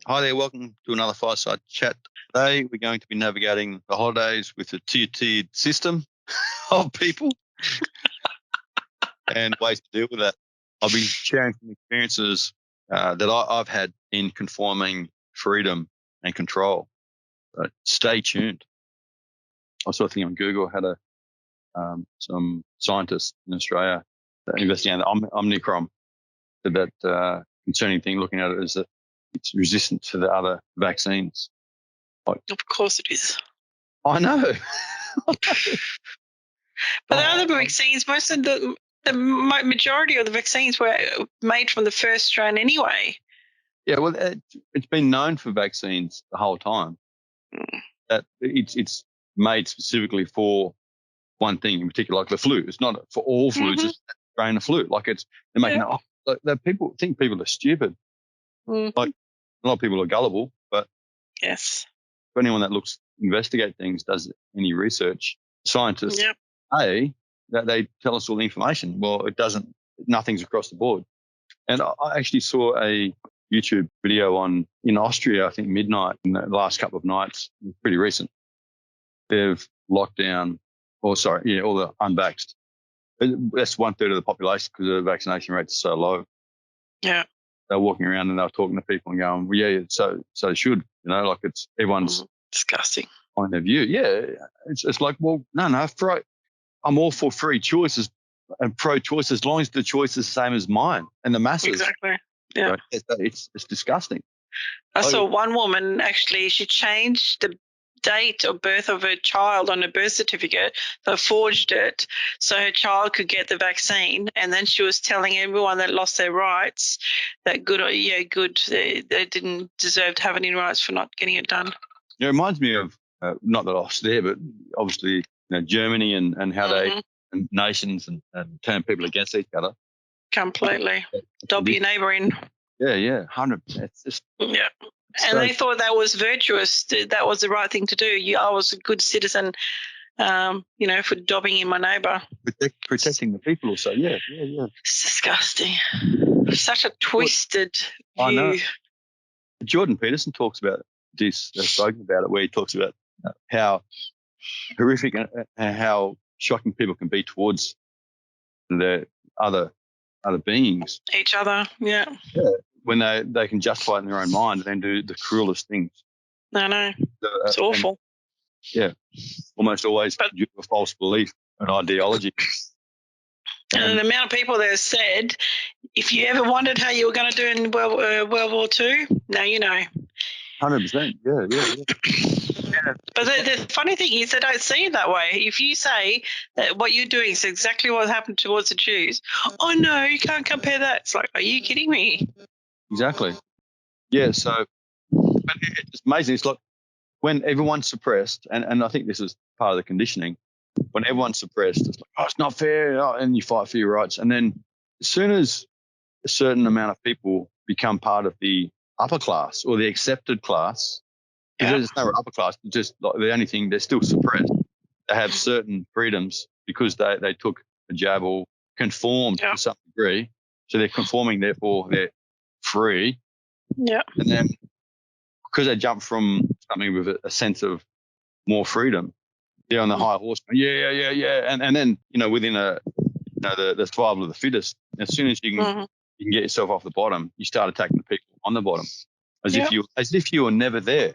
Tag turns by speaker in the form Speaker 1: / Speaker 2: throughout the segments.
Speaker 1: Hi there, welcome to another Fireside Chat. Today we're going to be navigating the holidays with a tiered system of people and ways to deal with that. I'll be sharing some experiences that I've had in conforming freedom and control. Stay tuned. I saw a thing on Google, had some scientists in Australia investigating the Omicron. Said that concerning thing looking at it is that it's resistant to the other vaccines.
Speaker 2: Of course it is.
Speaker 1: I know.
Speaker 2: But the other vaccines, most of the majority of the vaccines were made from the first strain anyway.
Speaker 1: Yeah, well, it's been known for vaccines the whole time that it's made specifically for one thing in particular, like the flu. It's not for all flus, it's a strain of flu. Like they're making people think people are stupid. Like a lot of people are gullible, but
Speaker 2: yes,
Speaker 1: for anyone that investigate things, does any research, scientists, that they tell us all the information. Well, it doesn't. Nothing's across the board. And I actually saw a YouTube video in Austria, I think midnight, in the last couple of nights, pretty recent. They've locked down, all the unvaxxed. That's 1/3 of the population because the vaccination rate is so low.
Speaker 2: Yeah.
Speaker 1: They're walking around and they're talking to people and going, well, yeah, so it should, like it's everyone's
Speaker 2: disgusting
Speaker 1: point of view. Yeah. It's like, well, no, I'm all for free choices and pro-choice as long as the choice is the same as mine and the masses.
Speaker 2: Exactly. Yeah.
Speaker 1: So it's disgusting.
Speaker 2: I saw one woman actually, she changed the date of birth of her child on her birth certificate. They forged it so her child could get the vaccine, and then she was telling everyone that lost their rights that they didn't deserve to have any rights for not getting it done.
Speaker 1: It reminds me of not that I was there, but obviously Germany and how they and nations and turn people against each other.
Speaker 2: Completely. Dob your neighbour in.
Speaker 1: Yeah, 100%. It's just
Speaker 2: and they thought that was virtuous. That was the right thing to do. I was a good citizen, for dobbing in my neighbour.
Speaker 1: Protecting the people also. Yeah.
Speaker 2: It's disgusting. Such a twisted view.
Speaker 1: I know. Jordan Peterson talks about this, spoken about it, where he talks about how horrific and how shocking people can be towards the other beings.
Speaker 2: Each other, yeah.
Speaker 1: When they can justify it in their own mind and then do the cruelest things.
Speaker 2: I know. It's awful.
Speaker 1: Almost always due to a false belief and ideology.
Speaker 2: And the amount of people that have said, if you ever wondered how you were going to do in World War II, now you know.
Speaker 1: 100%, yeah.
Speaker 2: But the funny thing is they don't see it that way. If you say that what you're doing is exactly what happened towards the Jews, oh, no, you can't compare that. It's like, are you kidding me?
Speaker 1: Exactly. Yeah, so but it's amazing. It's like when everyone's suppressed, and I think this is part of the conditioning, when everyone's suppressed, it's like, it's not fair, and you fight for your rights. And then as soon as a certain amount of people become part of the upper class or the accepted class, because there's no upper class, just like the only thing, they're still suppressed. They have certain freedoms because they took a jab or conformed to some degree. So they're conforming, therefore they're free.
Speaker 2: Yeah.
Speaker 1: And then because they jump from something with a sense of more freedom, they're on the high horse. Yeah. And then, within the survival of the fittest, as soon as you can get yourself off the bottom, you start attacking the people on the bottom as if you were never there.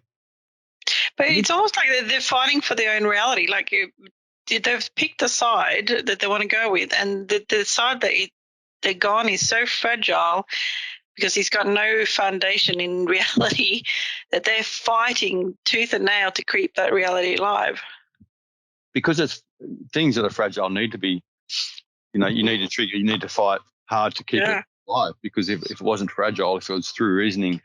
Speaker 2: But it's almost like they're fighting for their own reality. Like they've picked a side that they want to go with, and the side that they're gone is so fragile because he's got no foundation in reality that they're fighting tooth and nail to keep that reality alive.
Speaker 1: Because it's things that are fragile need to be, you need to trigger, you need to fight hard to keep it alive. Because if it wasn't fragile, if it was through reasoning,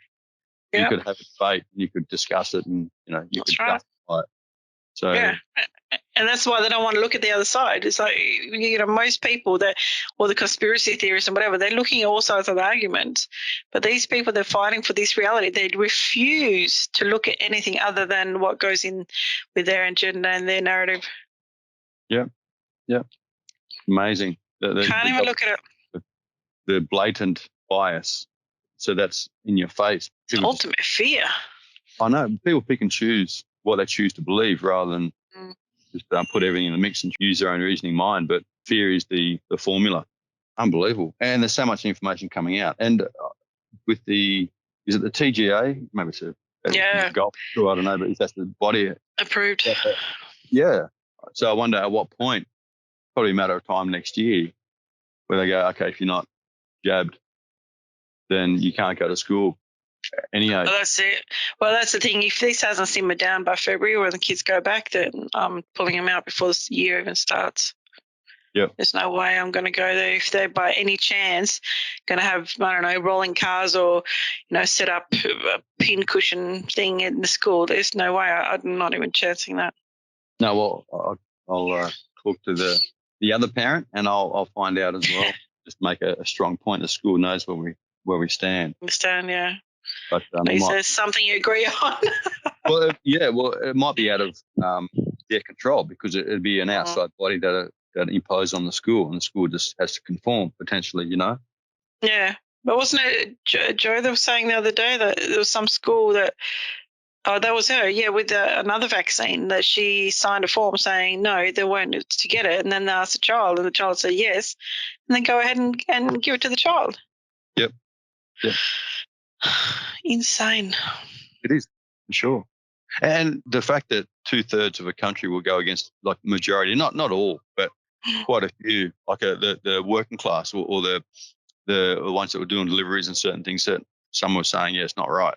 Speaker 1: you could have a debate, you could discuss it, and you could justify it. So
Speaker 2: and that's why they don't want to look at the other side. It's like most people or the conspiracy theorists and whatever, they're looking at all sides of the argument. But these people, they're fighting for this reality. They refuse to look at anything other than what goes in with their agenda and their narrative.
Speaker 1: Yeah, amazing.
Speaker 2: Can't even look at it.
Speaker 1: The blatant bias. So that's in your face.
Speaker 2: It's ultimate fear.
Speaker 1: I know people pick and choose what they choose to believe rather than just put everything in the mix and use their own reasoning mind. But fear is the formula. Unbelievable. And there's so much information coming out. And with is it the TGA? Maybe it's a golf tour, I don't know, but that's the body
Speaker 2: approved.
Speaker 1: Yeah. So I wonder at what point, probably a matter of time next year, where they go, okay, if you're not jabbed, then you can't go to school. Any age.
Speaker 2: Well, that's it. Well, that's the thing. If this hasn't simmered down by February when the kids go back, then I'm pulling them out before the year even starts.
Speaker 1: Yep.
Speaker 2: There's no way I'm going to go there. If they're by any chance going to have, I don't know, rolling cars or, set up a pin cushion thing in the school, there's no way. I'm not even chancing that.
Speaker 1: No, well, I'll talk to the other parent and I'll find out as well. Just make a strong point. The school knows where we stand.
Speaker 2: Yeah.
Speaker 1: But
Speaker 2: there's something you agree on.
Speaker 1: Well, it might be out of their control because it'd be an outside body that impose on the school, and the school just has to conform potentially,
Speaker 2: Yeah, but wasn't it Joe that was saying the other day that there was some school that, that was her, with another vaccine that she signed a form saying no, they weren't to get it, and then they asked the child, and the child said yes, and then go ahead and give it to the child.
Speaker 1: Yep.
Speaker 2: Insane.
Speaker 1: It is, for sure. And the fact that 2/3 of a country will go against, like, majority, not all, but quite a few, like the working class or the ones that were doing deliveries and certain things, that some were saying, yeah, it's not right.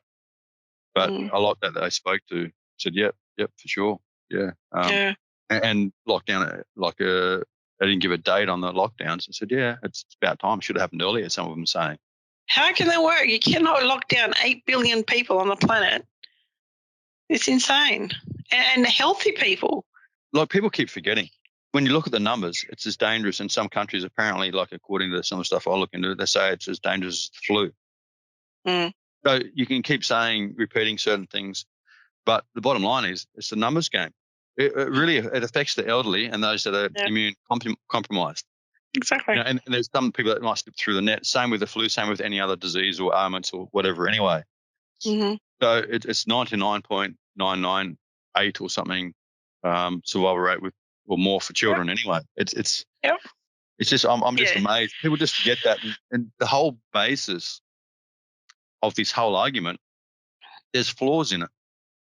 Speaker 1: But a lot that they spoke to said, yep, for sure. Yeah. And lockdown, they didn't give a date on the lockdowns. They said, yeah, it's about time. It should have happened earlier, some of them saying.
Speaker 2: How can that work? You cannot lock down 8 billion people on the planet. It's insane. And healthy people.
Speaker 1: Like, people keep forgetting. When you look at the numbers, it's as dangerous in some countries, apparently, like according to some stuff I look into, they say it's as dangerous as the flu. So you can keep repeating certain things, but the bottom line is it's the numbers game. It really affects the elderly and those that are immune compromised.
Speaker 2: Exactly.
Speaker 1: And there's some people that might slip through the net. Same with the flu, same with any other disease or ailments or whatever anyway.
Speaker 2: Mm-hmm.
Speaker 1: So it's 99.998 or something survival rate or more for children anyway. It's just I'm just amazed. People just forget that, and the whole basis of this whole argument, there's flaws in it.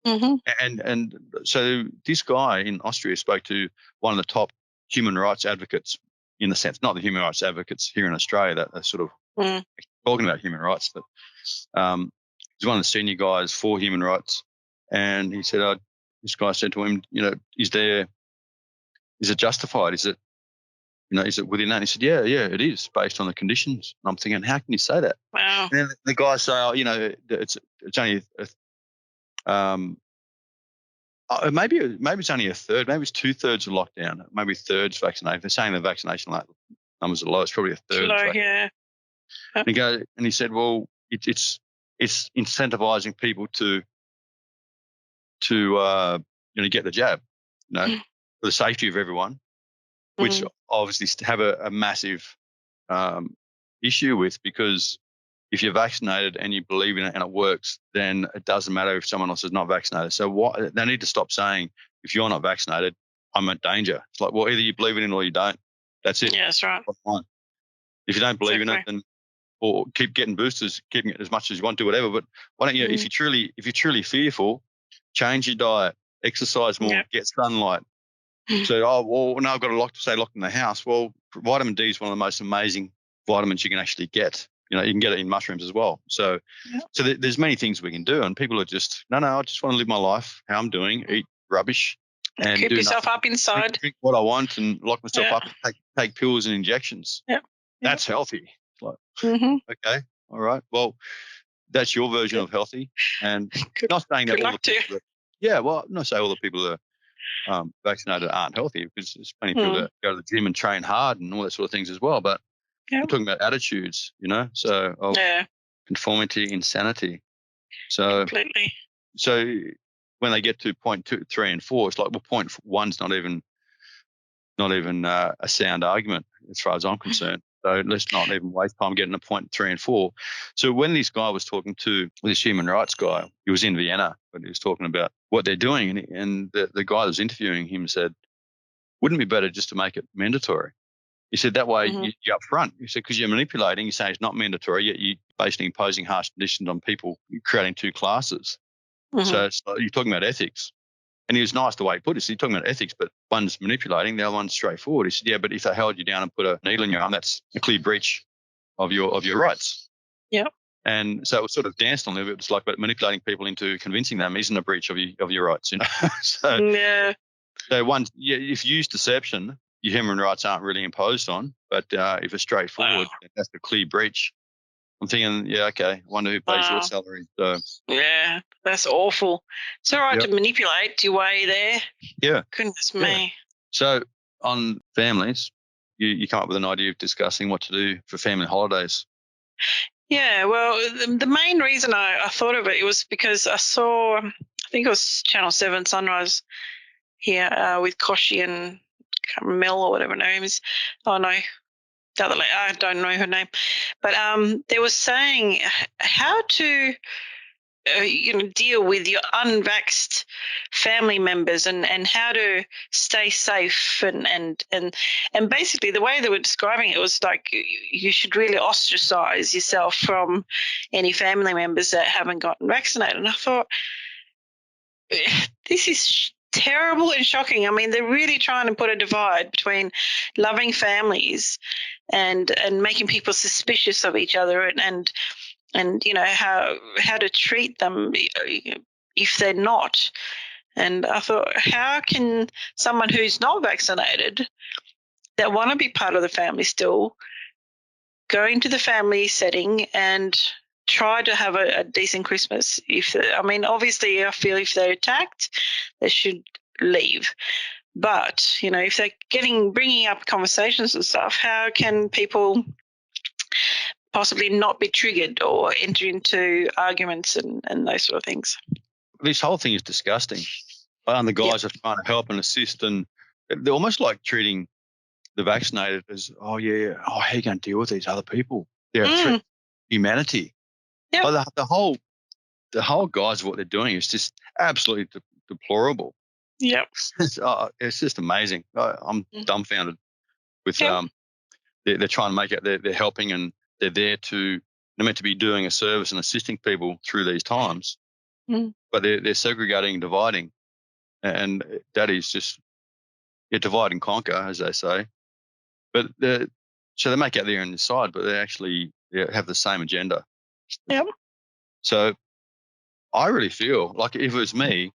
Speaker 2: Mm-hmm.
Speaker 1: And so this guy in Austria spoke to one of the top human rights advocates, in the sense, not the human rights advocates here in Australia that are sort of talking about human rights, but he's one of the senior guys for human rights. And he said, this guy said to him, is it justified? Is it within that? And he said, yeah, it is, based on the conditions. And I'm thinking, how can you say that?
Speaker 2: Wow.
Speaker 1: And then the guy say, it's only maybe it's only a third, maybe it's 2/3 of lockdown, maybe thirds vaccinated. They're saying the vaccination numbers are low. It's probably a third.
Speaker 2: Low, yeah.
Speaker 1: And he said, well, it's incentivizing people to get the jab, for the safety of everyone, which obviously have a massive issue with, because if you're vaccinated and you believe in it and it works, then it doesn't matter if someone else is not vaccinated. So they need to stop saying, if you're not vaccinated, I'm in danger. It's like, well, either you believe in it or you don't. That's it.
Speaker 2: Yeah, that's right.
Speaker 1: If you don't believe in it, then or keep getting boosters, keeping it as much as you want to, whatever. But why don't you, if you're truly fearful, change your diet, exercise more, get sunlight. So, now I've got to stay locked in the house. Well, vitamin D is one of the most amazing vitamins you can actually get. You can get it in mushrooms as well. So, there's many things we can do, and people are just, no, I just want to live my life how I'm doing, eat rubbish, and
Speaker 2: keep yourself up inside,
Speaker 1: drink what I want, and lock myself up and take pills and injections. That's healthy. Like, okay, all right. Well, that's your version of healthy, and not saying that all the people I'm not saying all the people that are vaccinated aren't healthy, because there's plenty of people that go to the gym and train hard and all that sort of things as well. But we're talking about attitudes, of conformity, insanity. So
Speaker 2: completely.
Speaker 1: So when they get to point 2, 3, and 4, it's like, well, point 1's not even a sound argument as far as I'm concerned. So let's not even waste time getting to point 3 and 4. So when this guy was talking to this human rights guy, he was in Vienna, but he was talking about what they're doing. And the guy that was interviewing him said, wouldn't it be better just to make it mandatory? He said, that way you're up front. He said, because you're manipulating, you're saying it's not mandatory, yet you're basically imposing harsh conditions on people, creating two classes. So it's like, you're talking about ethics. And he was nice the way he put it. So you're talking about ethics, but one's manipulating, the other one's straightforward. He said, yeah, but if they held you down and put a needle in your arm, that's a clear breach of your rights.
Speaker 2: Yeah.
Speaker 1: And so it was sort of danced on there. It was like, but manipulating people into convincing them isn't a breach of your rights, you know. So one, if you use deception, your human rights aren't really imposed on. But if it's straightforward, that's a clear breach. I'm thinking, yeah, okay, I wonder who pays your salary. So
Speaker 2: yeah, that's awful. It's all right to manipulate your way there.
Speaker 1: Yeah.
Speaker 2: Goodness me.
Speaker 1: So on families, you come up with an idea of discussing what to do for family holidays.
Speaker 2: Yeah, well, the main reason I thought of it was because I saw, I think it was Channel 7 Sunrise here with Koshi and Mel or whatever her name is. Oh, no, the other lady, I don't know her name. But they were saying how to deal with your unvaxxed family members and how to stay safe and basically the way they were describing it was like you should really ostracize yourself from any family members that haven't gotten vaccinated. And I thought, this is terrible and shocking. I mean, they're really trying to put a divide between loving families and making people suspicious of each other and how to treat them if they're not. And I thought, how can someone who's not vaccinated that want to be part of the family still go into the family setting and try to have a decent Christmas? Obviously I feel if they're attacked, they should leave. But, if they're bringing up conversations and stuff, how can people possibly not be triggered or enter into arguments and those sort of things?
Speaker 1: This whole thing is disgusting. And the guys are trying to help and assist, and they're almost like treating the vaccinated as, how are you going to deal with these other people? They're a threat to humanity.
Speaker 2: Yep.
Speaker 1: But the whole guise of what they're doing is just absolutely deplorable.
Speaker 2: Yep.
Speaker 1: It's just amazing. I'm dumbfounded with they're trying to make it, they're helping, and they're they're meant to be doing a service and assisting people through these times, but they're segregating and dividing, and that is just divide and conquer, as they say. But so they make out they're on the side, but they actually have the same agenda.
Speaker 2: Yep.
Speaker 1: So I really feel like if it was me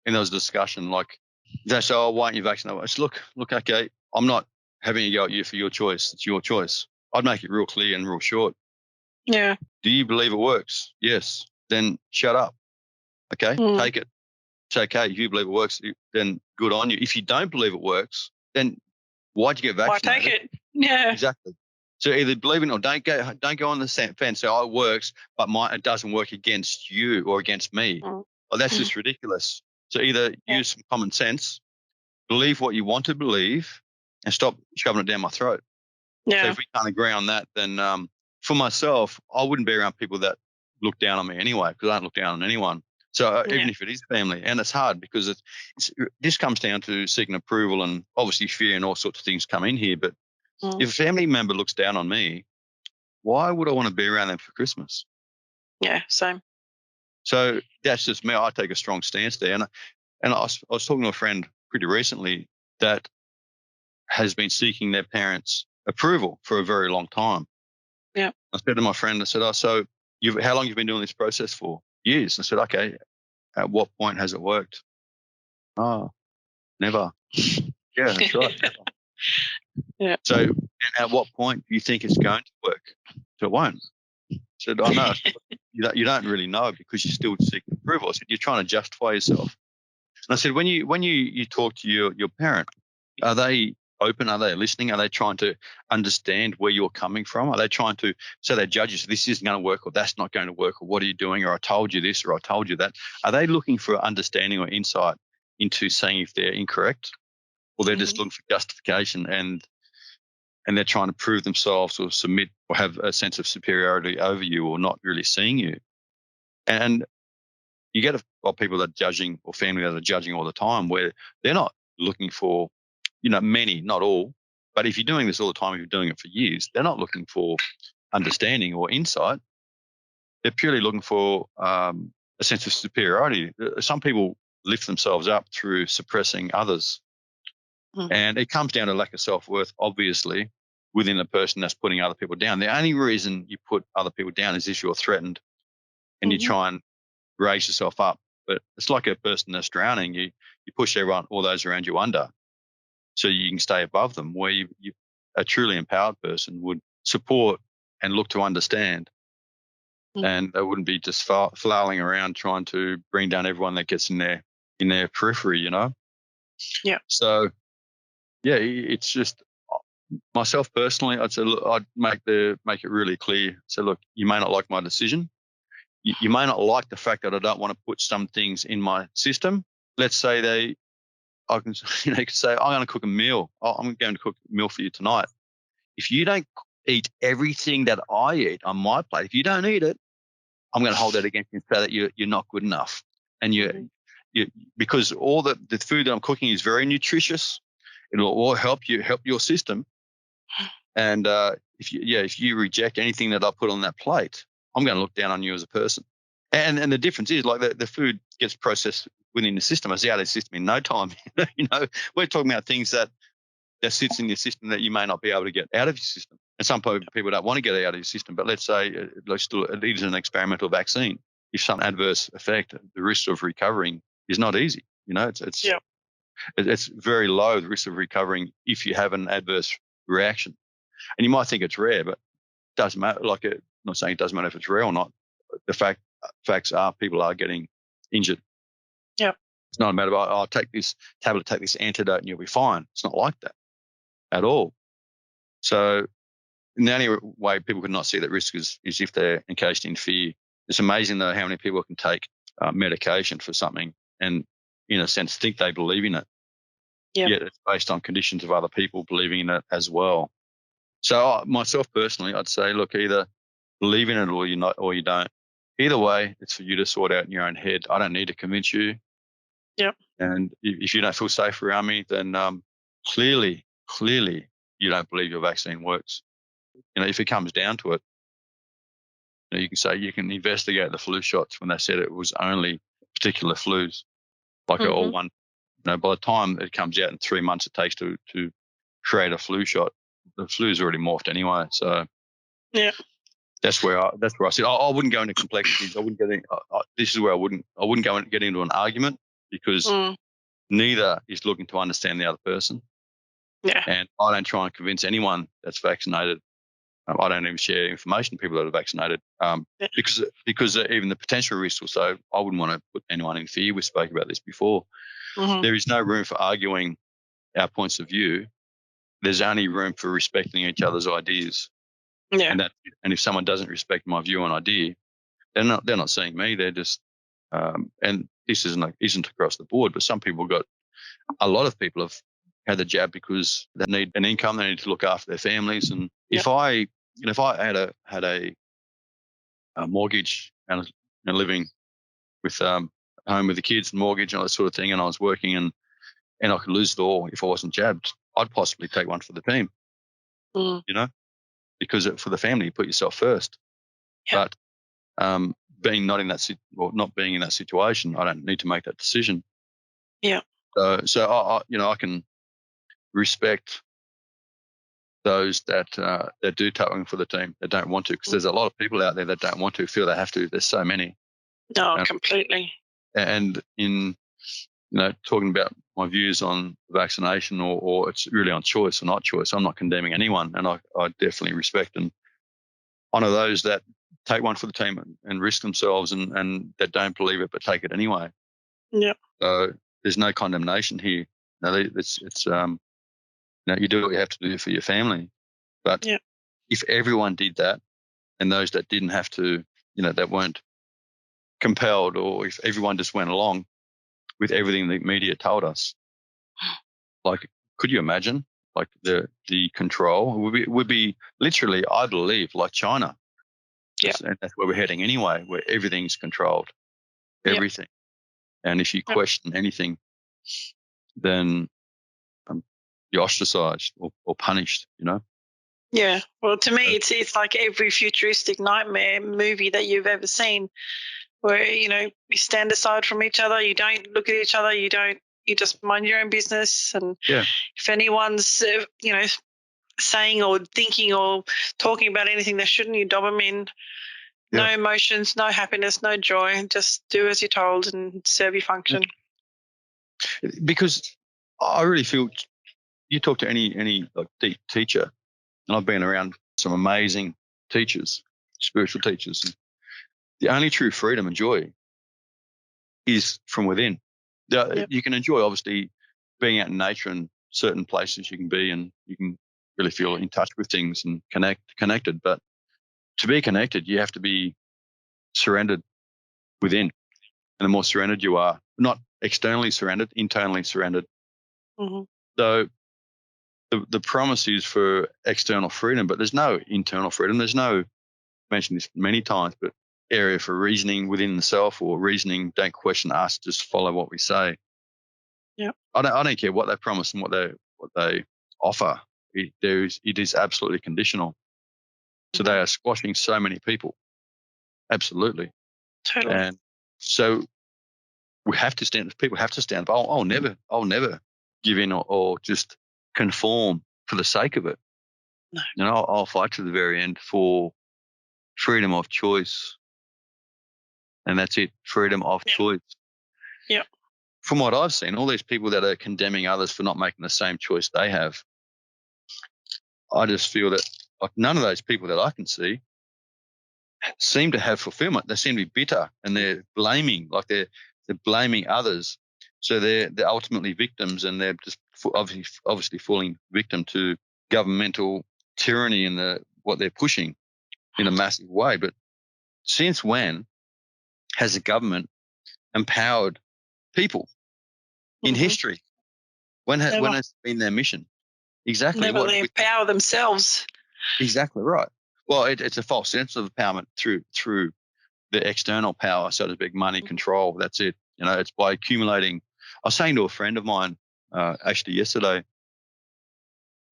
Speaker 1: and there was a discussion, like they say, why aren't you vaccinated? I said, look, okay, I'm not having a go at you for your choice. It's your choice. I'd make it real clear and real short.
Speaker 2: Yeah.
Speaker 1: Do you believe it works? Yes. Then shut up. Okay, take it. It's okay. If you believe it works, then good on you. If you don't believe it works, then why'd you get vaccinated?
Speaker 2: Why take it? Yeah.
Speaker 1: Exactly. So either believe it or don't go on the fence. Say, it works, but it doesn't work against you or against me. That's just ridiculous. So either use some common sense, believe what you want to believe, and stop shoving it down my throat.
Speaker 2: Yeah.
Speaker 1: So if we can't agree on that, then for myself, I wouldn't be around people that look down on me anyway, because I don't look down on anyone. So even if it is family, and it's hard because this comes down to seeking approval, and obviously fear and all sorts of things come in here. But if a family member looks down on me, why would I want to be around them for Christmas?
Speaker 2: Yeah, same.
Speaker 1: So that's just me. I take a strong stance there. And I was talking to a friend pretty recently that has been seeking their parents' approval for a very long time.
Speaker 2: Yeah.
Speaker 1: I said to my friend, I said, so how long have you been doing this process for? Years. I said, okay, at what point has it worked? Oh, never. Yeah, that's right. Never.
Speaker 2: Yeah.
Speaker 1: So at what point do you think it's going to work? So it won't. I said, I know. You don't really know because you're still seeking approval. I said, you're trying to justify yourself. And I said, when you talk to your parent, are they open? Are they listening? Are they trying to understand where you're coming from? Are they trying to, so they judge you, so this isn't going to work, or that's not going to work, or what are you doing, or I told you this, or I told you that? Are they looking for understanding or insight into saying if they're incorrect, or they're just looking for justification? And and they're trying to prove themselves or submit or have a sense of superiority over you or not really seeing you. And you get a lot of people that are judging or family that are judging all the time where they're not looking for, many, not all, but if you're doing this all the time, if you're doing it for years, they're not looking for understanding or insight. They're purely looking for a sense of superiority. Some people lift themselves up through suppressing others. And it comes down to lack of self-worth, obviously, within the person that's putting other people down. The only reason you put other people down is if you're threatened and you try and raise yourself up. But it's like a person that's drowning. You push everyone, all those around you under so you can stay above them, where a truly empowered person would support and look to understand. And they wouldn't be just flailing around trying to bring down everyone that gets in their periphery,
Speaker 2: Yeah.
Speaker 1: So, yeah, it's just myself personally, I'd say, look, I'd make it really clear. So, look, you may not like my decision. You may not like the fact that I don't want to put some things in my system. Let's say I can, could say, I'm going to cook a meal. I'm going to cook a meal for you tonight. If you don't eat everything that I eat on my plate, if you don't eat it, I'm going to hold that against you and say that you're not good enough. And you because all the food that I'm cooking is very nutritious. It'll all help your system. And if you reject anything that I put on that plate, I'm going to look down on you as a person. And the difference is, like, the food gets processed within the system. It's out of the system in no time. We're talking about things that sits in your system that you may not be able to get out of your system. And some people don't want to get it out of your system. But let's say it is an experimental vaccine. If some adverse effect, the risk of recovering is not easy. It's very low, the risk of recovering if you have an adverse reaction. And you might think it's rare, but it doesn't matter. I'm not saying it doesn't matter if it's rare or not. The facts are people are getting injured.
Speaker 2: Yeah.
Speaker 1: It's not a matter of, I'll take this tablet, take this antidote, and you'll be fine. It's not like that at all. So the only way people could not see that risk is if they're encased in fear. It's amazing, though, how many people can take medication for something and, in a sense, think they believe in it.
Speaker 2: Yeah.
Speaker 1: Yet it's based on conditions of other people believing in it as well. So myself personally, I'd say, look, either believe in it or you don't. Either way, it's for you to sort out in your own head. I don't need to convince you.
Speaker 2: Yeah.
Speaker 1: And if you don't feel safe around me, then clearly you don't believe your vaccine works. If it comes down to it, you can say you can investigate the flu shots when they said it was only particular flus, like all one. By the time it comes out in 3 months, it takes to create a flu shot. The flu's already morphed anyway. So
Speaker 2: yeah,
Speaker 1: that's where I said I wouldn't go into complexities. I wouldn't get in. This is where I wouldn't go and get into an argument, because neither is looking to understand the other person.
Speaker 2: Yeah.
Speaker 1: And I don't try and convince anyone that's vaccinated. I don't even share information to people that are vaccinated, because even the potential risks. Also, I wouldn't want to put anyone in fear. We spoke about this before. There is no room for arguing our points of view. There's only room for respecting each other's ideas.
Speaker 2: Yeah.
Speaker 1: And if someone doesn't respect my view and idea, they're not seeing me. They're just and this isn't across the board, but a lot of people have had the jab because they need an income. They need to look after their families. And if I had a mortgage and living with home with the kids and mortgage and all that sort of thing, and I was working and I could lose it all if I wasn't jabbed, I'd possibly take one for the team. Because for the family, you put yourself first. Yeah. But being not being in that situation, I don't need to make that decision.
Speaker 2: Yeah.
Speaker 1: So I can respect those that do take one for the team, that don't want to, because there's a lot of people out there that don't want to, feel they have to. There's so many.
Speaker 2: No, completely.
Speaker 1: And in talking about my views on vaccination, or it's really on choice or not choice, I'm not condemning anyone, and I definitely respect and honour those that take one for the team and risk themselves and that don't believe it but take it anyway.
Speaker 2: Yeah.
Speaker 1: So there's no condemnation here. It's you do what you have to do for your family. But if everyone did that, and those that didn't have to, that weren't compelled, or if everyone just went along with everything the media told us, like, could you imagine? like the control would be literally, I believe, like China.
Speaker 2: Yeah.
Speaker 1: And that's where we're heading anyway, where everything's controlled, everything. And if you question anything, then you're ostracized or punished,
Speaker 2: Yeah. Well, to me, it's like every futuristic nightmare movie that you've ever seen, where you stand aside from each other, you don't look at each other, you just mind your own business, and if anyone's saying or thinking or talking about anything they shouldn't, you dob them in. No emotions, no happiness, no joy. Just do as you're told and serve your function.
Speaker 1: Because I really feel, you talk to any like deep teacher, and I've been around some amazing teachers, spiritual teachers. And the only true freedom and joy is from within. You can enjoy, obviously, being out in nature and certain places you can be, and you can really feel in touch with things and connected. But to be connected, you have to be surrendered within. And the more surrendered you are, not externally surrendered, internally surrendered.
Speaker 2: Mm-hmm.
Speaker 1: So the promise is for external freedom, but there's no internal freedom. There's no, I've mentioned this many times, but area for reasoning within the self, or reasoning, don't question us, just follow what we say.
Speaker 2: Yeah.
Speaker 1: I don't care what they promise and what they offer. It is absolutely conditional. So they are squashing so many people. Absolutely.
Speaker 2: Totally.
Speaker 1: And so we have to stand. People have to stand. I'll never give in or just conform for the sake of it.
Speaker 2: No.
Speaker 1: I'll fight to the very end for freedom of choice, and that's it. Freedom of choice.
Speaker 2: Yeah.
Speaker 1: From what I've seen, all these people that are condemning others for not making the same choice they have, I just feel that like none of those people that I can see seem to have fulfillment. They seem to be bitter, and they're blaming, like they're blaming others. So they're ultimately victims, and they're just obviously falling victim to governmental tyranny and what they're pushing in a massive way. But since when has the government empowered people in history? When has it been their mission? Exactly.
Speaker 2: Never. They empower themselves.
Speaker 1: Exactly right. Well, it's a false sense of empowerment through the external power, so to speak, money, control. That's it. It's by accumulating. I was saying to a friend of mine actually yesterday,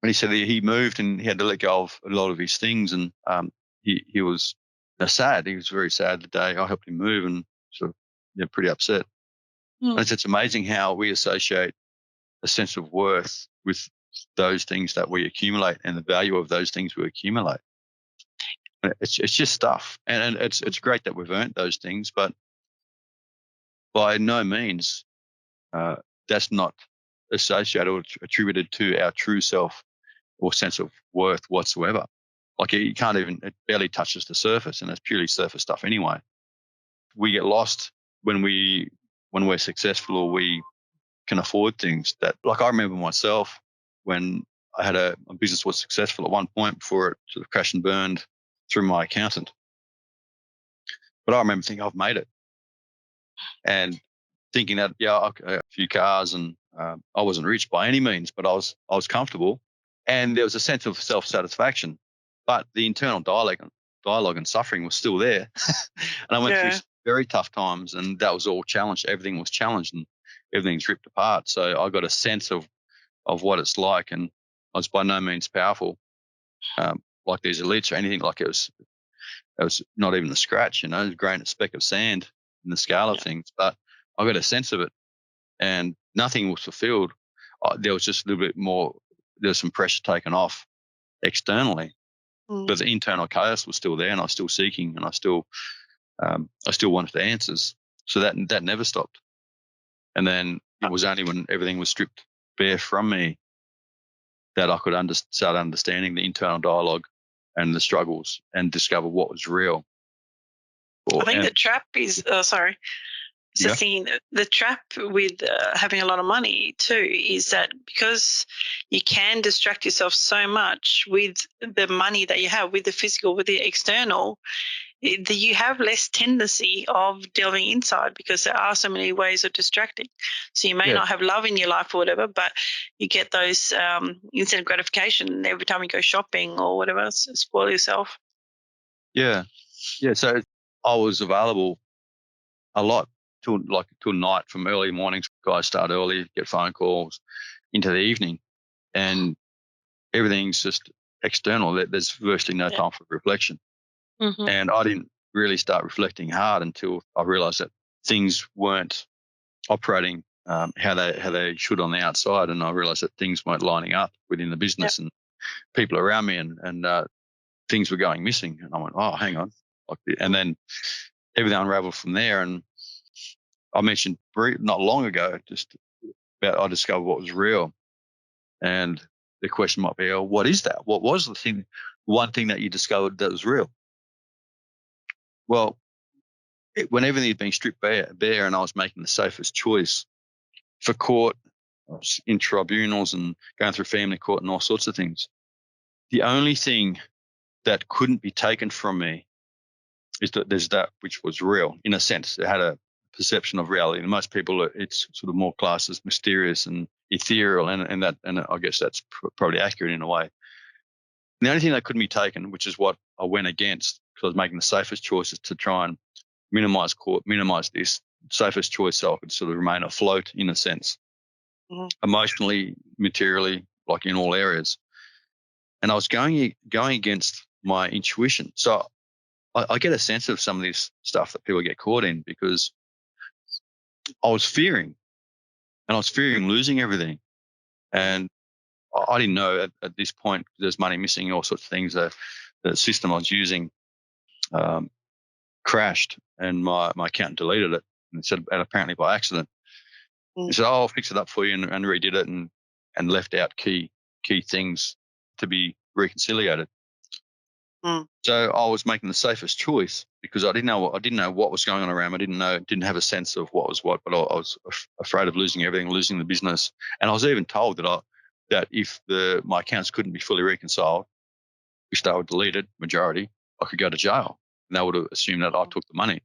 Speaker 1: when he said he moved and he had to let go of a lot of his things, and he was sad. He was very sad the day I helped him move, and sort of pretty upset. And it's amazing how we associate a sense of worth with those things that we accumulate and the value of those things we accumulate. It's just stuff, and it's great that we've earned those things, but by no means that's not associated or attributed to our true self or sense of worth whatsoever. Like it barely touches the surface, and it's purely surface stuff anyway. We get lost when we're successful or we can afford things that, like I remember myself when I had a business was successful at one point before it sort of crashed and burned through my accountant. But I remember thinking, I've made it. And thinking that, okay, a few cars, and I wasn't rich by any means, but I was comfortable, and there was a sense of self-satisfaction. But the internal dialogue and suffering was still there. And I went through some very tough times, and that was all challenged. Everything was challenged, and everything's ripped apart. So I got a sense of what it's like, and I was by no means powerful like these elites or anything. Like it was not even a scratch, a grain, a speck of sand in the scale of things. But I got a sense of it, and nothing was fulfilled. There was just a little bit more. There was some pressure taken off externally, but the internal chaos was still there, and I was still seeking, and I still wanted the answers. So that never stopped. And then it was only when everything was stripped bare from me that I could start understanding the internal dialogue and the struggles and discover what was real.
Speaker 2: I think the trap is, the trap with having a lot of money too is that because you can distract yourself so much with the money that you have, with the physical, with the external, you have less tendency of delving inside because there are so many ways of distracting. So you may not have love in your life or whatever, but you get those instant gratification every time you go shopping or whatever, spoil yourself.
Speaker 1: Yeah. So I was available a lot till night, from early mornings. Guys start early, get phone calls into the evening, and everything's just external. There's virtually no time for reflection.
Speaker 2: Mm-hmm.
Speaker 1: And I didn't really start reflecting hard until I realized that things weren't operating how they should on the outside, and I realized that things weren't lining up within the business and people around me, and things were going missing. And I went, oh, hang on, and then everything unraveled from there. And I mentioned not long ago just about I discovered what was real, and the question might be, oh, what is that? What was the thing? One thing that you discovered that was real? Well, when everything had been stripped bare and I was making the safest choice for court, I was in tribunals and going through family court and all sorts of things, the only thing that couldn't be taken from me is that there's that which was real. In a sense, it had a perception of reality. And most people, it's sort of more classed as mysterious and ethereal, and I guess that's probably accurate in a way. And the only thing that couldn't be taken, which is what I went against, because I was making the safest choices to try and minimize court, minimize this safest choice, so I could sort of remain afloat in a sense, emotionally, materially, like in all areas. And I was going against my intuition. So I get a sense of some of this stuff that people get caught in, because I was fearing losing everything. And I didn't know at this point there's money missing, all sorts of things. The system I was using crashed, and my accountant deleted it, and apparently by accident. He said, oh, I'll fix it up for you, and redid it and left out key things to be reconciliated. So I was making the safest choice because I didn't know what was going on around me. Didn't have a sense of what was what, but I was afraid of losing everything, losing the business. And I was even told that if my accounts couldn't be fully reconciled, which they were deleted, majority, I could go to jail. And they would have assumed that I took the money.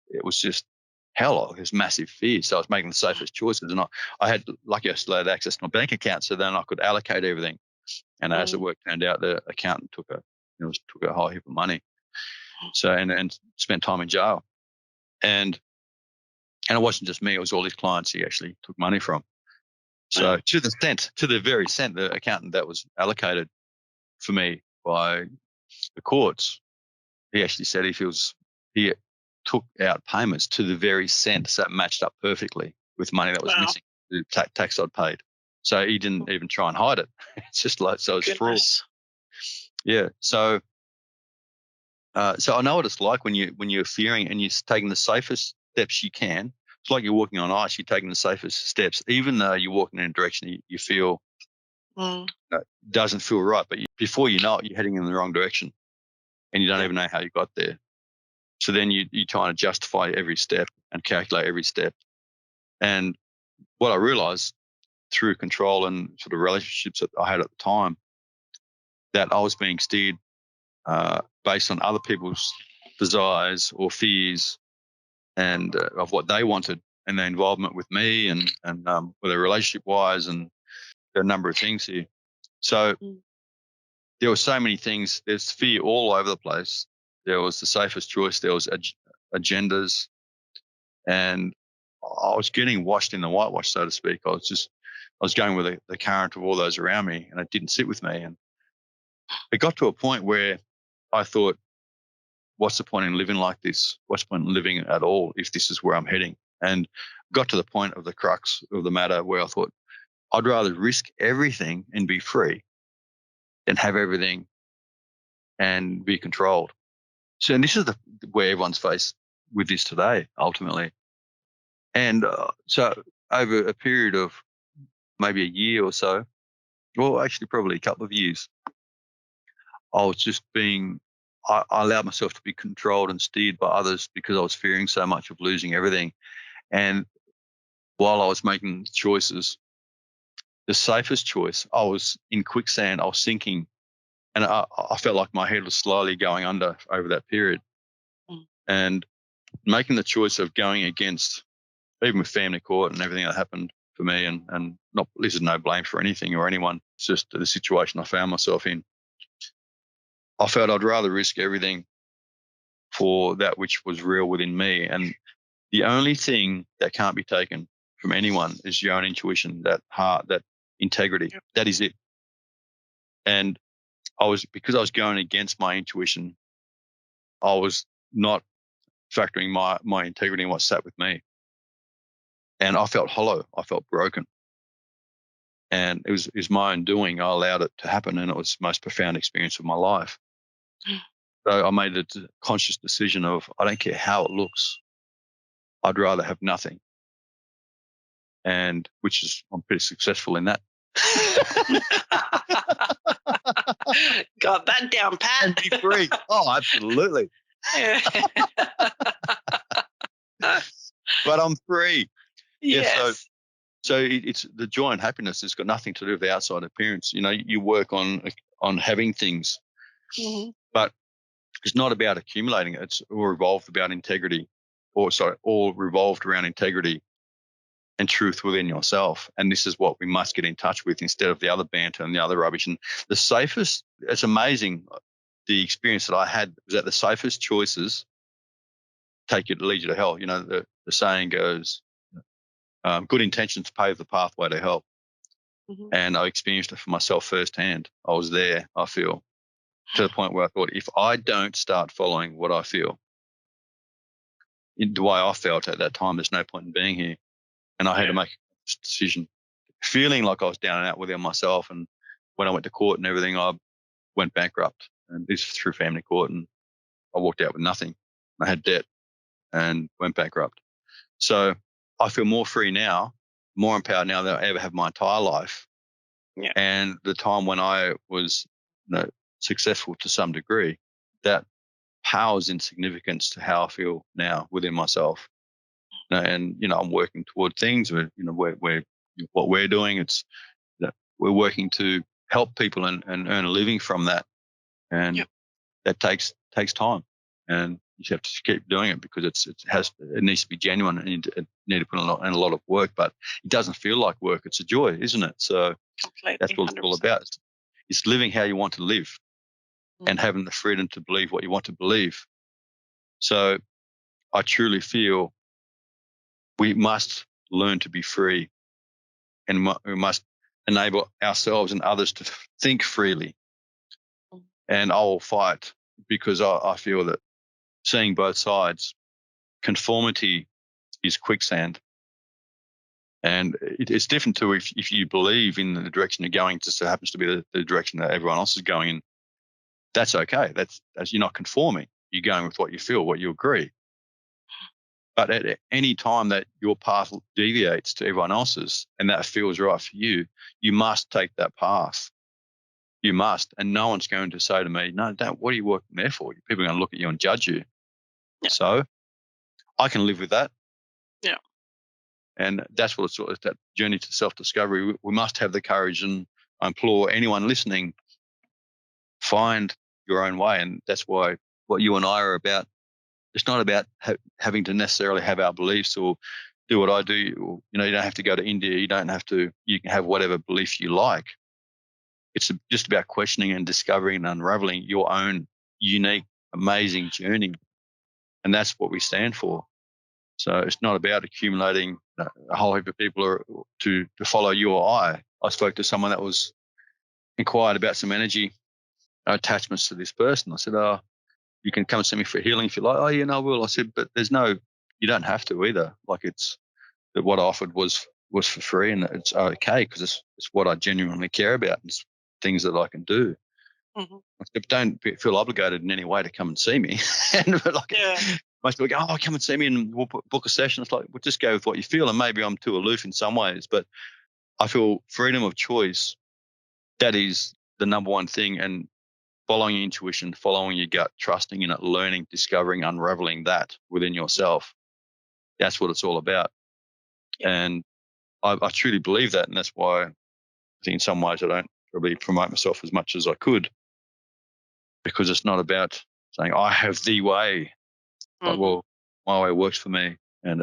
Speaker 1: It was just hell. There's massive fear. So I was making the safest choices. And I had, lucky I still had access to my bank account, so then I could allocate everything. And as it turned out, the accountant took a high heap of money. So and spent time in jail. And it wasn't just me; it was all his clients he actually took money from. So to the very cent, the accountant that was allocated for me by the courts, he actually said he took out payments to the very cent, so that matched up perfectly with money that was missing, the tax I'd paid. So he didn't even try and hide it. It's just like, so it's fraud. Yeah. So I know what it's like when you're fearing and you're taking the safest steps you can. It's like you're walking on ice. You're taking the safest steps, even though you're walking in a direction you feel doesn't feel right. But before you know it, you're heading in the wrong direction, and you don't even know how you got there. So then you're trying to justify every step and calculate every step. And what I realized through control and sort of relationships that I had at the time, that I was being steered based on other people's desires or fears and of what they wanted and their involvement with me and whether relationship wise, and there are a number of things here. So there were so many things. There's fear all over the place. There was the safest choice. There was agendas, and I was getting washed in the whitewash, so to speak. I was going with the current of all those around me, and it didn't sit with me. And it got to a point where I thought, what's the point in living like this? What's the point in living at all if this is where I'm heading? And got to the point of the crux of the matter where I thought, I'd rather risk everything and be free than have everything and be controlled. So, and this is where everyone's faced with this today, ultimately. And so over a period of maybe a year or so, well, actually probably a couple of years, I was just I allowed myself to be controlled and steered by others because I was fearing so much of losing everything. And while I was making choices, the safest choice, I was in quicksand, I was sinking, and I felt like my head was slowly going under over that period. And making the choice of going against, even with family court and everything that happened for me, and not, this is no blame for anything or anyone, it's just the situation I found myself in. I felt I'd rather risk everything for that which was real within me. And the only thing that can't be taken from anyone is your own intuition, that heart, that integrity.
Speaker 2: Yep.
Speaker 1: That is it. And because I was going against my intuition, I was not factoring my integrity and what sat with me. And I felt hollow. I felt broken. And it was my own doing. I allowed it to happen, and it was the most profound experience of my life. So I made a conscious decision of, I don't care how it looks. I'd rather have nothing. And I'm pretty successful in that.
Speaker 2: Got that down pat.
Speaker 1: And be free. Oh, absolutely. But I'm free.
Speaker 2: Yes.
Speaker 1: Yeah, so it's the joy and happiness has got nothing to do with the outside appearance. You know, you work on having things, but it's not about accumulating it. It's all revolved about integrity, all revolved around integrity and truth within yourself. And this is what we must get in touch with instead of the other banter and the other rubbish. And the safest, it's amazing, the experience that I had was that the safest choices lead you to hell. You know, the saying goes, good intentions pave the pathway to hell. And I experienced it for myself firsthand. I was there, I feel, to the point where I thought, if I don't start following what I feel, in the way I felt at that time, there's no point in being here. And I had to make a decision, feeling like I was down and out within myself. And when I went to court and everything, I went bankrupt. And this was through family court, and I walked out with nothing. I had debt and went bankrupt. So I feel more free now, more empowered now than I ever have my entire life.
Speaker 2: Yeah.
Speaker 1: And the time when I was successful to some degree, that pales in significance to how I feel now within myself. And, I'm working toward things where, what we're doing, it's that we're working to help people and earn a living from that. And that takes time. And you have to keep doing it because it needs to be genuine, and you need to put in a lot of work, but it doesn't feel like work. It's a joy, isn't it? So
Speaker 2: completely,
Speaker 1: that's what it's
Speaker 2: 100%.
Speaker 1: all about. It's living how you want to live and having the freedom to believe what you want to believe. So I truly feel we must learn to be free, and we must enable ourselves and others to think freely. And I will fight because I feel that seeing both sides, conformity is quicksand. And it's different to if you believe in the direction you're going, just so happens to be the direction that everyone else is going in. That's okay. That's you're not conforming. You're going with what you feel, what you agree. But at any time that your path deviates to everyone else's and that feels right for you, you must take that path. You must. And no one's going to say to me, no, what are you working there for? People are going to look at you and judge you. Yeah. So I can live with that.
Speaker 2: Yeah.
Speaker 1: And that's what it's that journey to self-discovery. We must have the courage, and I implore anyone listening, find your own way. And that's why what you and I are about, it's not about having to necessarily have our beliefs or do what I do. You don't have to go to India. You can have whatever belief you like. It's just about questioning and discovering and unraveling your own unique, amazing journey. And that's what we stand for. So it's not about accumulating a whole heap of people to follow you or I. I spoke to someone that was inquired about some energy attachments to this person. I said, you can come and see me for healing if you like. Oh, yeah, no, I will. I said, but you don't have to either. Like that what I offered was for free, and it's okay because it's what I genuinely care about. It's things that I can do. Mm-hmm. I said, don't feel obligated in any way to come and see me. Most people go, oh, come and see me and we'll book a session. It's like, well, just go with what you feel. And maybe I'm too aloof in some ways, but I feel freedom of choice, that is the number one thing. And following your intuition, following your gut, trusting in it, learning, discovering, unraveling that within yourself. That's what it's all about. And I truly believe that. And that's why I think in some ways I don't probably promote myself as much as I could, because it's not about saying I have the way. Like, well, my way works for me, and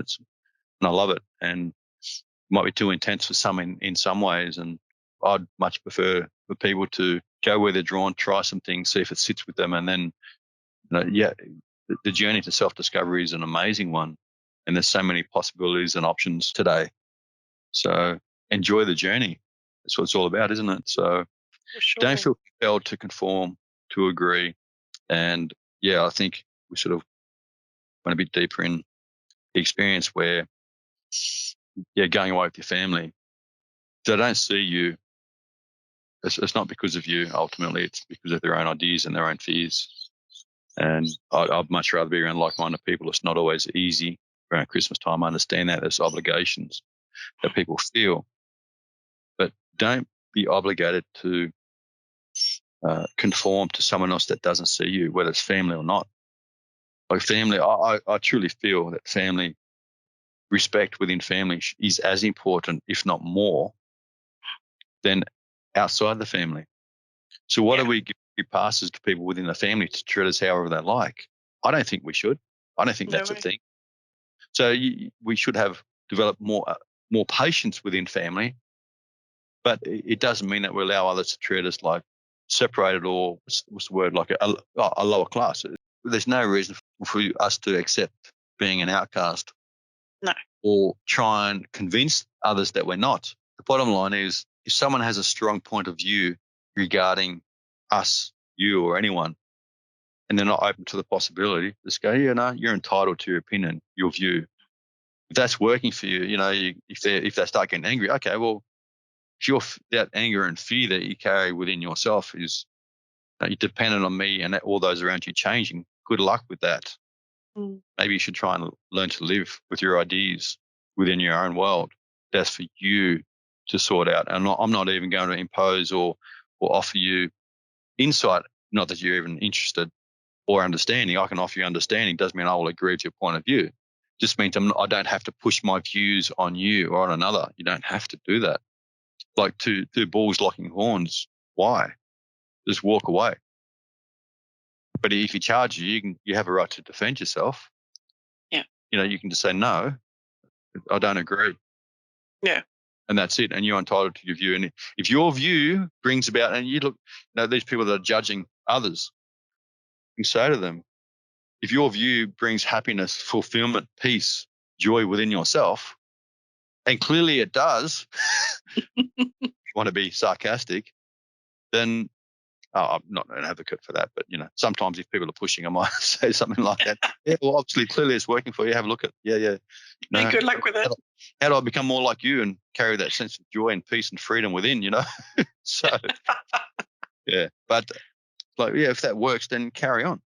Speaker 1: I love it, and it might be too intense for some in some ways, and I'd much prefer for people to go where they're drawn, try some things, see if it sits with them, and then, the journey to self-discovery is an amazing one, and there's so many possibilities and options today. So enjoy the journey. That's what it's all about, isn't it? So don't feel compelled to conform, to agree. And I think we sort of went a bit deeper in the experience where, going away with your family, they don't see you. It's not because of you. Ultimately, it's because of their own ideas and their own fears. And I'd much rather be around like-minded people. It's not always easy around Christmas time. I understand that there's obligations that people feel, but don't be obligated to conform to someone else that doesn't see you, whether it's family or not. Like family, I truly feel that family, respect within family is as important, if not more, than outside the family. So why do we give passes to people within the family to treat us however they like? I don't think we should. I don't think that's a thing. So we should have developed more patience within family, but it doesn't mean that we allow others to treat us like separated or what's the word, like a lower class. There's no reason for us to accept being an outcast.
Speaker 2: No.
Speaker 1: Or try and convince others that we're not. The bottom line is, if someone has a strong point of view regarding us, you, or anyone, and they're not open to the possibility, just go, you're entitled to your opinion, your view. If that's working for you, if they start getting angry, okay, well, if that anger and fear that you carry within yourself is you're dependent on me and all those around you changing, good luck with that. Maybe you should try and learn to live with your ideas within your own world. That's for you to sort out. And I'm not even going to impose or offer you insight, not that you're even interested, or understanding. I can offer you understanding. Doesn't mean I will agree with your point of view. Just means I don't have to push my views on you or on another. You don't have to do that. Like two bulls locking horns. Why? Just walk away. But if he charges you, you have a right to defend yourself.
Speaker 2: Yeah.
Speaker 1: You can just say, no, I don't agree.
Speaker 2: Yeah.
Speaker 1: And that's it. And you're entitled to your view. And if your view brings about, and you look, these people that are judging others, you say to them, if your view brings happiness, fulfillment, peace, joy within yourself, and clearly it does, if you want to be sarcastic, then I'm not an advocate for that, but sometimes if people are pushing, I might say something like that. Yeah, well, obviously, clearly it's working for you. Have a look at it. Yeah.
Speaker 2: No, good luck with it.
Speaker 1: How do I become more like you and carry that sense of joy and peace and freedom within? So yeah, but if that works, then carry on.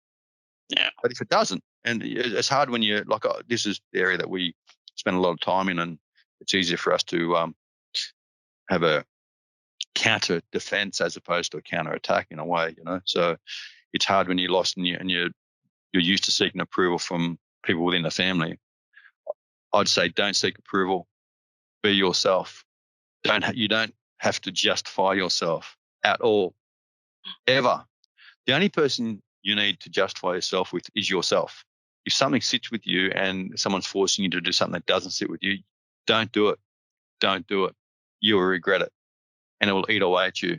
Speaker 2: Yeah.
Speaker 1: But if it doesn't, and it's hard when you're like, this is the area that we spend a lot of time in, and it's easier for us to have a counter defense as opposed to a counter attack in a way, So it's hard when you're lost and you're used to seeking approval from people within the family. I'd say don't seek approval. Be yourself. You don't have to justify yourself at all, ever. The only person you need to justify yourself with is yourself. If something sits with you and someone's forcing you to do something that doesn't sit with you, don't do it. Don't do it. You will regret it, and it will eat away at you.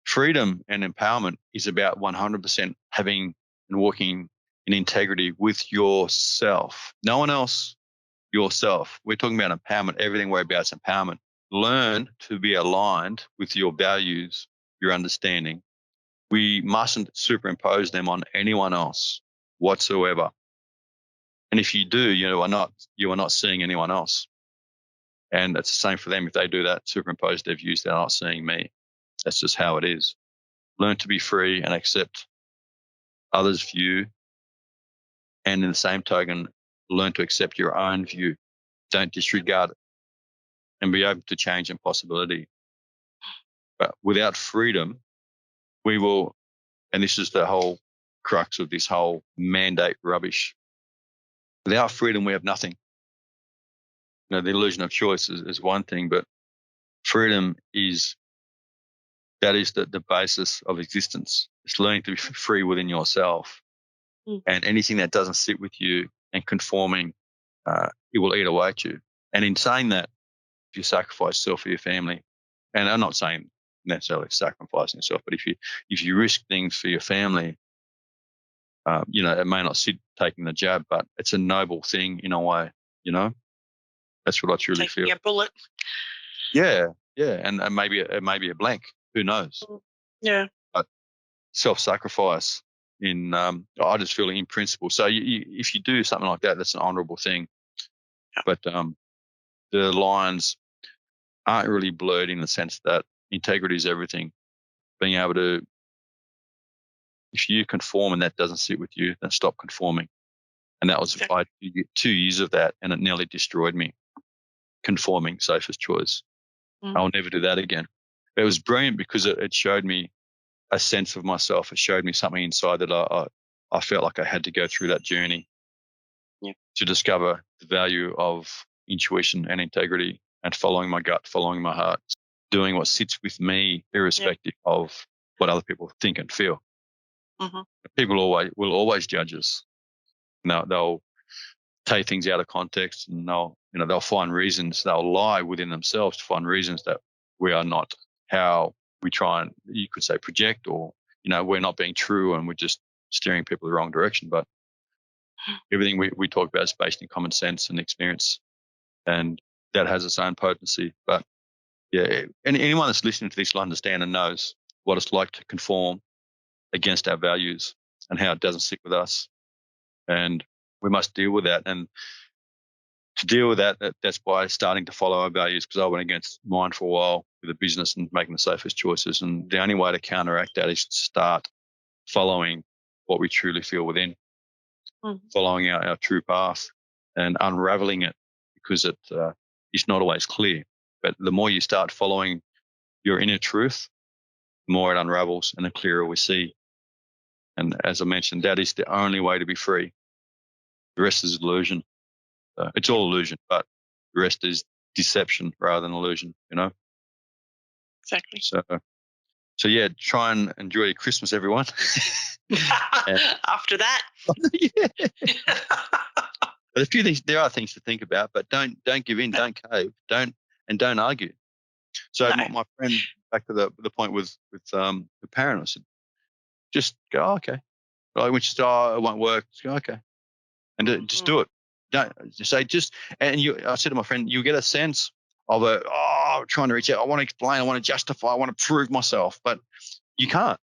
Speaker 1: Freedom and empowerment is about 100% having and walking in integrity with yourself. No one else, yourself. We're talking about empowerment. Everything we're about is empowerment. Learn to be aligned with your values, your understanding. We mustn't superimpose them on anyone else whatsoever. And if you do, you are not seeing anyone else. And it's the same for them. If they do that, superimpose their views, they're not seeing me. That's just how it is. Learn to be free and accept others' view. And in the same token, learn to accept your own view. Don't disregard it. And be open to change and possibility. But without freedom, we will, and this is the whole crux of this whole mandate rubbish. Without freedom, we have nothing. The illusion of choice is one thing, but freedom is the basis of existence. It's learning to be free within yourself. And anything that doesn't sit with you and conforming, it will eat away at you. And in saying that, if you sacrifice yourself for your family, and I'm not saying necessarily sacrificing yourself, but if you risk things for your family, it may not sit taking the jab, but it's a noble thing in a way. That's what I truly feel.
Speaker 2: Taking a bullet.
Speaker 1: Yeah, and maybe it may be a blank. Who knows?
Speaker 2: Yeah.
Speaker 1: But self-sacrifice I just feel in principle. So if you do something like that, that's an honourable thing.
Speaker 2: Yeah.
Speaker 1: But the lines aren't really blurred in the sense that integrity is everything. Being able to, if you conform and that doesn't sit with you, then stop conforming. And that was,
Speaker 2: Exactly.
Speaker 1: I did 2 years of that, and it nearly destroyed me. Conforming, safest choice. I'll never do that again. But it was brilliant because it showed me a sense of myself. It showed me something inside that I felt like I had to go through that journey to discover the value of intuition and integrity and following my gut, following my heart, doing what sits with me, irrespective of what other people think and feel. People will always judge us. They'll take things out of context, and they'll find reasons. They'll lie within themselves to find reasons that we are not how we try and, you could say, project, or we're not being true and we're just steering people the wrong direction. But everything we talk about is based in common sense and experience, and that has its own potency. But yeah, anyone that's listening to this will understand and knows what it's like to conform against our values and how it doesn't sit with us, and we must deal with that. And to deal with that's by starting to follow our values, because I went against mine for a while with the business and making the safest choices. And the only way to counteract that is to start following what we truly feel within, following our true path and unraveling it, because it's not always clear. But the more you start following your inner truth, the more it unravels and the clearer we see. And as I mentioned, that is the only way to be free. The rest is illusion. It's all illusion, but the rest is deception rather than illusion,
Speaker 2: Exactly.
Speaker 1: So yeah, try and enjoy your Christmas, everyone.
Speaker 2: After that.
Speaker 1: Yeah. But there are things to think about, but don't give in, don't cave, don't argue. So my friend, back to the point with the parent, I said, just go, okay. Like when she said, oh, it won't work, just go, okay. And just do it. Don't say I said to my friend, you get a sense of trying to reach out. I want to explain. I want to justify. I want to prove myself, but you can't.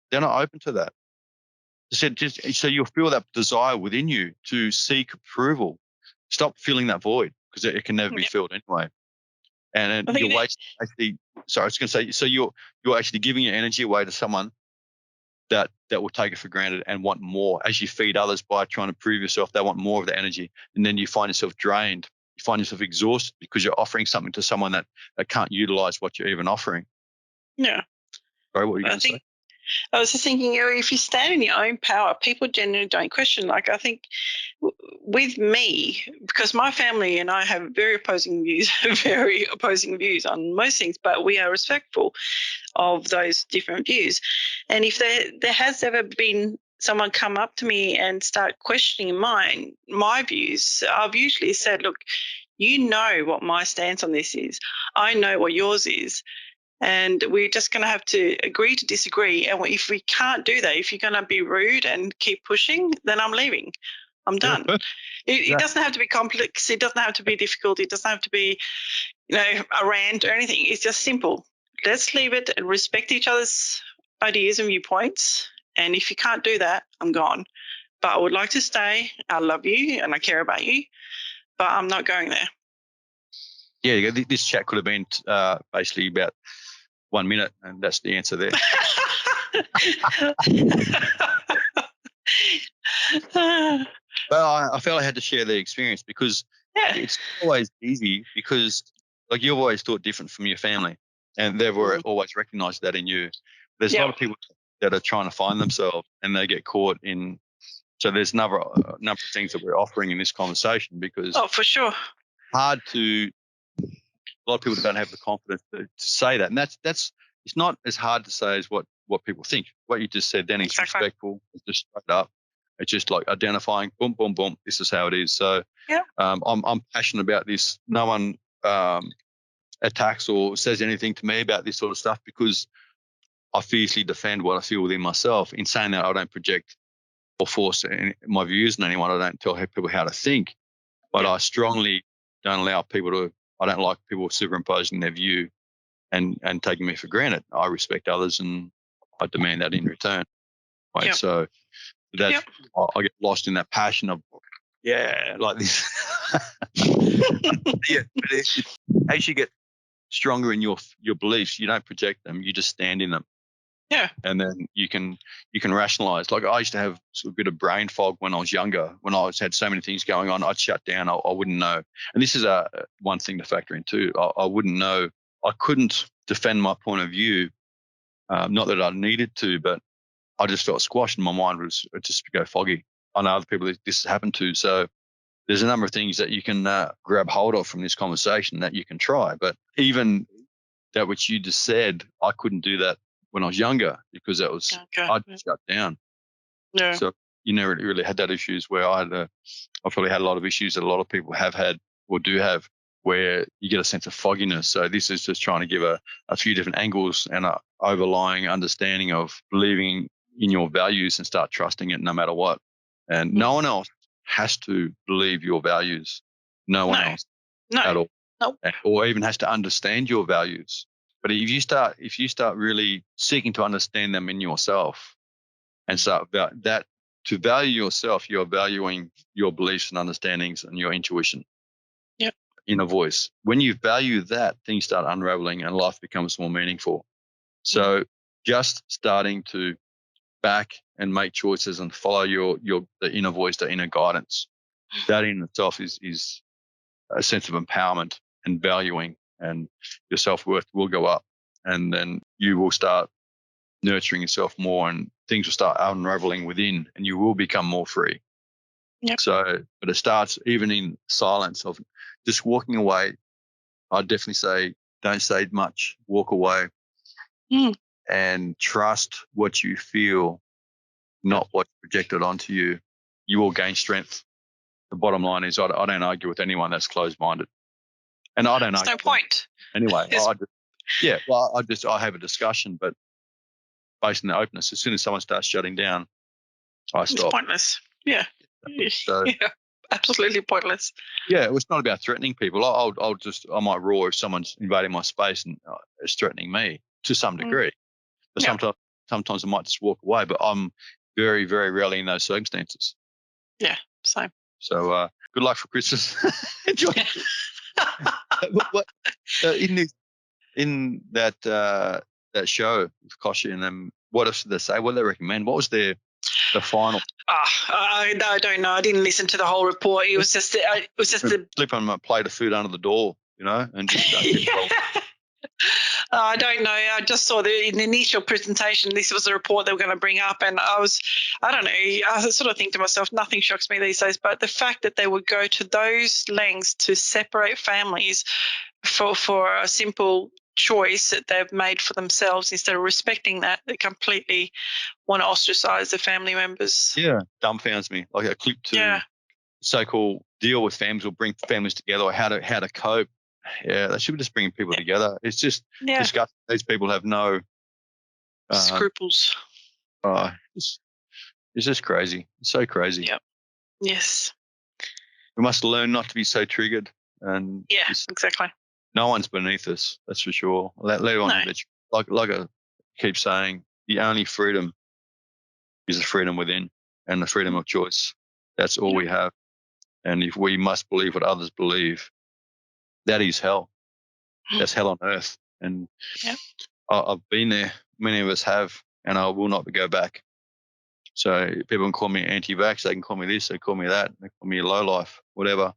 Speaker 1: They're not open to that. I said, so you'll feel that desire within you to seek approval. Stop feeling that void, because it can never be filled anyway. And you're wasting. Actually, sorry, I was going to say. So you're actually giving your energy away to someone that will take it for granted and want more. As you feed others by trying to prove yourself, they want more of the energy, and then you find yourself drained. You find yourself exhausted because you're offering something to someone that can't utilize what you're even offering.
Speaker 2: Yeah.
Speaker 1: Sorry, what were you going to say?
Speaker 2: I was just thinking, if you stand in your own power, people generally don't question. Like, I think with me, because my family and I have very opposing views on most things, but we are respectful of those different views. And if there has ever been someone come up to me and start questioning my views, I've usually said, look, you know what my stance on this is. I know what yours is. And we're just going to have to agree to disagree. And if we can't do that, if you're going to be rude and keep pushing, then I'm leaving. I'm done. It doesn't have to be complex. It doesn't have to be difficult. It doesn't have to be, a rant or anything. It's just simple. Let's leave it and respect each other's ideas and viewpoints. And if you can't do that, I'm gone. But I would like to stay. I love you and I care about you, but I'm not going there.
Speaker 1: Yeah, this chat could have been basically about 1 minute, and that's the answer there. Well, I felt I had to share the experience, because it's always easy, because like you've always thought different from your family, and they've always recognized that in you. There's a lot of people that are trying to find themselves, and they get caught in. So there's a number of things that we're offering in this conversation, because
Speaker 2: for sure,
Speaker 1: hard to. A lot of people don't have the confidence to say that, and that's it's not as hard to say as what people think. What you just said then is respectful, it's just straight up. It's just like identifying, boom, boom, boom. This is how it is. So I'm passionate about this. No one attacks or says anything to me about this sort of stuff because I fiercely defend what I feel within myself. In saying that, I don't project or force my views on anyone. I don't tell people how to think, but I strongly don't allow people to. I don't like people superimposing their view and taking me for granted. I respect others and I demand that in return. Right. So that's I get lost in that passion of like this. But as you get stronger in your beliefs, you don't project them. You just stand in them.
Speaker 2: Yeah.
Speaker 1: And then you can rationalize. Like I used to have sort of a bit of brain fog when I was younger. When I had so many things going on, I'd shut down. I wouldn't know. And this is one thing to factor in too. I wouldn't know. I couldn't defend my point of view. Not that I needed to, but I just felt squashed and my mind was just go foggy. I know other people this has happened to. So there's a number of things that you can grab hold of from this conversation that you can try. But even that which you just said, I couldn't do that when I was younger because that was I'd shut down.
Speaker 2: Yeah.
Speaker 1: So you never really had that issues where I probably had a lot of issues that a lot of people have had or do have where you get a sense of fogginess. So this is just trying to give a few different angles and a overlying understanding of believing in your values and start trusting it no matter what. And no one else has to believe your values. No one else at all.
Speaker 2: Nope.
Speaker 1: Or even has to understand your values. But if you start really seeking to understand them in yourself and start about that, to value yourself, you're valuing your beliefs and understandings and your intuition.
Speaker 2: Yep.
Speaker 1: Inner voice. When you value that, things start unraveling and life becomes more meaningful. So just starting to back and make choices and follow the inner voice, the inner guidance, that in itself is a sense of empowerment and valuing, and your self-worth will go up, and then you will start nurturing yourself more and things will start unraveling within and you will become more free.
Speaker 2: Yep.
Speaker 1: So, but it starts even in silence of just walking away. I'd definitely say don't say much, walk away and trust what you feel, not what's projected onto you. You will gain strength. The bottom line is I don't argue with anyone that's closed-minded. And I don't know.
Speaker 2: There's no point.
Speaker 1: Anyway, I have a discussion, but based on the openness, as soon as someone starts shutting down, I stop.
Speaker 2: It's pointless. Yeah.
Speaker 1: So,
Speaker 2: absolutely pointless.
Speaker 1: Yeah, it's not about threatening people. I might roar if someone's invading my space and is threatening me to some degree. But sometimes I might just walk away. But I'm very, very rarely in those circumstances.
Speaker 2: Yeah, same.
Speaker 1: So good luck for Christmas. Enjoy. In that show with Koshy and them, what else did they say? What did they recommend? What was the final?
Speaker 2: I don't know. I didn't listen to the whole report. It was just
Speaker 1: slip on a plate of food under the door, and just
Speaker 2: I don't know. I just saw in the initial presentation, this was the report they were going to bring up, and I don't know. I sort of think to myself, nothing shocks me these days, but the fact that they would go to those lengths to separate families for a simple choice that they've made for themselves, instead of respecting that, they completely want to ostracize the family members.
Speaker 1: Yeah, dumbfounds me. Like a clip to so-called deal with families or bring families together, or how to cope. Yeah, they should be just bringing people together. It's just disgusting. These people have no
Speaker 2: scruples.
Speaker 1: It's just crazy. It's so crazy.
Speaker 2: Yep. Yes.
Speaker 1: We must learn not to be so triggered. And
Speaker 2: exactly.
Speaker 1: No one's beneath us. That's for sure. Let everyone like I keep saying, the only freedom is the freedom within and the freedom of choice. That's all we have. And if we must believe what others believe, that is hell. That's hell on earth. And I've been there. Many of us have, and I will not go back. So people can call me anti-vax. They can call me this. They call me that. They call me a low-life, whatever.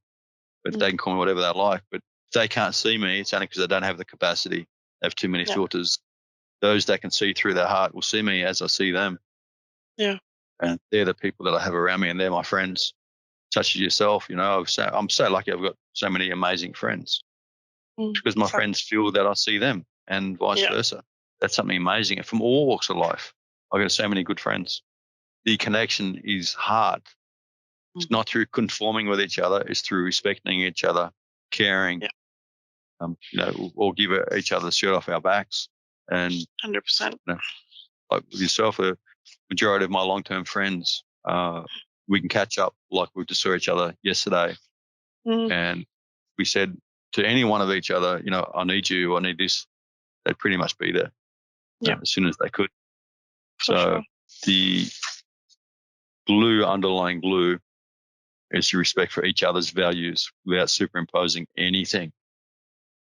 Speaker 1: But they can call me whatever they like. But if they can't see me, it's only because they don't have the capacity. They have too many filters. Those that can see through their heart will see me as I see them.
Speaker 2: Yeah.
Speaker 1: And they're the people that I have around me, and they're my friends, such as yourself. I'm so lucky I've got so many amazing friends because my friends feel that I see them, and vice versa. That's something amazing. And from all walks of life, I've got so many good friends. the connection is hard. It's not through conforming with each other. It's through respecting each other, caring, or give each other the shirt off our backs. And
Speaker 2: 100%.
Speaker 1: Like with yourself, the majority of my long-term friends, we can catch up like we just saw each other yesterday. And we said to any one of each other, I need you, I need this. They'd pretty much be there as soon as they could. So the underlying glue is your respect for each other's values without superimposing anything.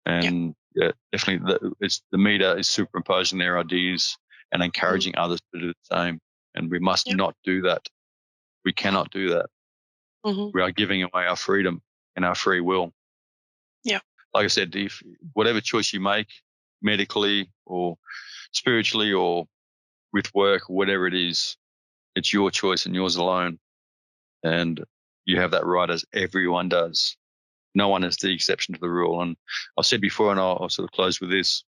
Speaker 1: And definitely the meter is superimposing their ideas and encouraging others to do the same. And we must not do that. We cannot do that. We are giving away our freedom and our free will.
Speaker 2: Yeah.
Speaker 1: Like I said, if whatever choice you make, medically or spiritually or with work, whatever it is, it's your choice and yours alone. And you have that right as everyone does. No one is the exception to the rule. And I've said before, and I'll sort of close with this,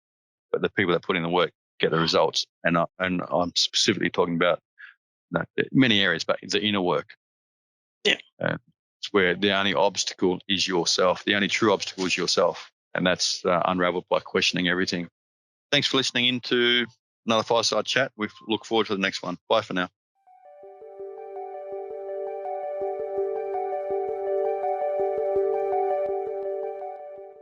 Speaker 1: but the people that put in the work get the results. And I'm specifically talking about many areas, but the inner work.
Speaker 2: Yeah.
Speaker 1: It's where the only obstacle is yourself. The only true obstacle is yourself. And that's unraveled by questioning everything. Thanks for listening in to another Fireside Chat. We look forward to the next one. Bye for now.